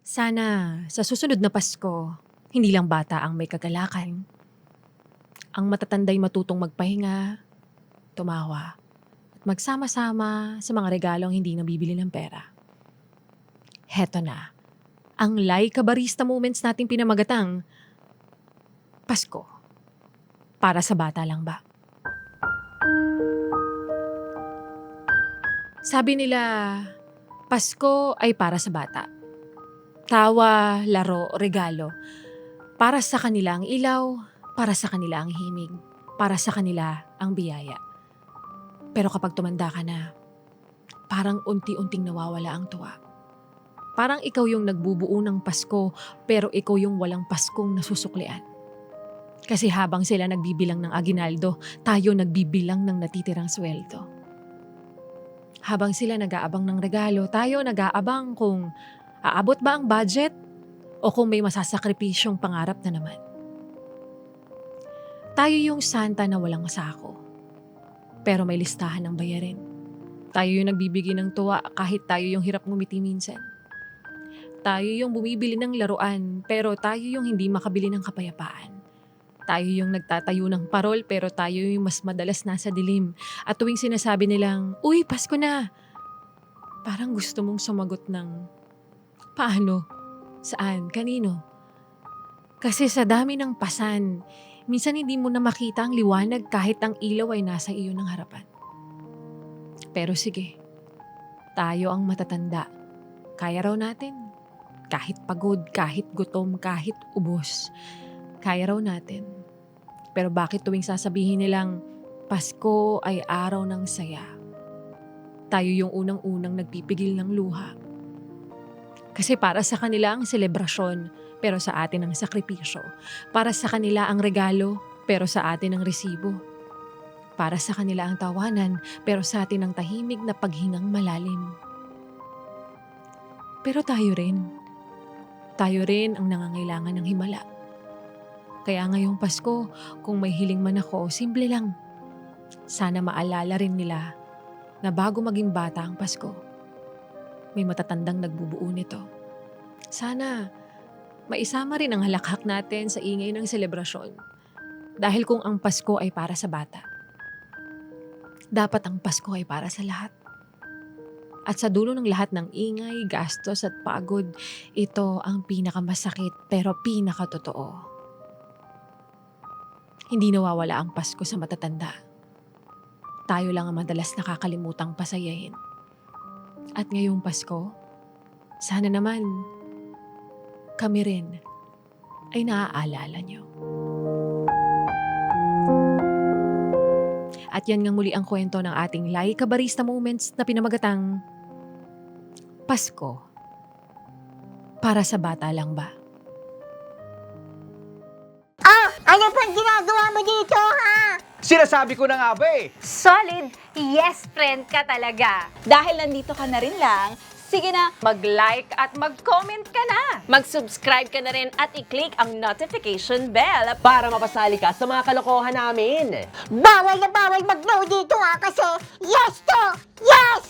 Sana sa susunod na Pasko, hindi lang bata ang may kagalakan. Ang matatanday matutong magpahinga, tumawa, at magsama-sama sa mga regalong hindi nabibili ng pera. Heto na, ang Laika Barista Moments nating pinamagatang Pasko. Para sa bata lang ba? Sabi nila, Pasko ay para sa bata. Tawa, laro, regalo. Para sa kanila ang ilaw, para sa kanila ang himig, para sa kanila ang biyaya. Pero kapag tumanda ka na, parang unti-unting nawawala ang tuwa. Parang ikaw yung nagbubuo ng Pasko, pero ikaw yung walang Paskong nasusuklian. Kasi habang sila nagbibilang ng aginaldo, tayo nagbibilang ng natitirang sweldo. Habang sila nag-aabang ng regalo, tayo nag-aabang kung aabot ba ang budget o kung may masasakripisyong pangarap na naman. Tayo yung Santa na walang masako, pero may listahan ng bayarin. Tayo yung nagbibigay ng tuwa kahit tayo yung hirap ngumiti minsan. Tayo yung bumibili ng laruan, pero tayo yung hindi makabili ng kapayapaan. Tayo yung nagtatayo ng parol, pero tayo yung mas madalas nasa dilim. At tuwing sinasabi nilang, "Uy, Pasko na!" Parang gusto mong sumagot ng, paano? Saan? Kanino? Kasi sa dami ng pasan, minsan hindi mo na makita ang liwanag kahit ang ilaw ay nasa iyo ng harapan. Pero sige, tayo ang matatanda. Kaya raw natin. Kahit pagod, kahit gutom, kahit ubos. Kaya raw natin. Pero bakit tuwing sasabihin nilang Pasko ay araw ng saya? Tayo yung unang-unang nagpipigil ng luha. Kasi para sa kanila ang selebrasyon, pero sa atin ang sakripisyo. Para sa kanila ang regalo, pero sa atin ang resibo. Para sa kanila ang tawanan, pero sa atin ang tahimik na paghingang malalim. Pero tayo rin ang nangangailangan ng himala. Kaya ngayong Pasko, kung may hiling man ako, simple lang. Sana maalala rin nila na bago maging bata ang Pasko, may matatandang nagbubuo nito. Sana maisama rin ang halakhak natin sa ingay ng selebrasyon. Dahil kung ang Pasko ay para sa bata, dapat ang Pasko ay para sa lahat. At sa dulo ng lahat ng ingay, gastos at pagod, ito ang pinakamasakit pero pinakatotoo. Hindi nawawala ang Pasko sa matatanda. Tayo lang ang madalas nakakalimutang pasayahin. At ngayong Pasko, sana naman kami rin ay naaalala nyo. At yan nga muli ang kwento ng ating Laika Barista Moments na pinamagatang Pasko. Para sa bata lang ba? Ano pang ginagawa mo dito, ha? Sinasabi ko na nga ba eh. Solid yes friend ka talaga. Dahil nandito ka na rin lang, sige na, Mag-like at mag-comment ka na. Mag-subscribe ka na rin at i-click ang notification bell. para mapasali ka sa mga kalokohan namin. Bawal na bawal mag-no dito, ha? Kasi yes to yes!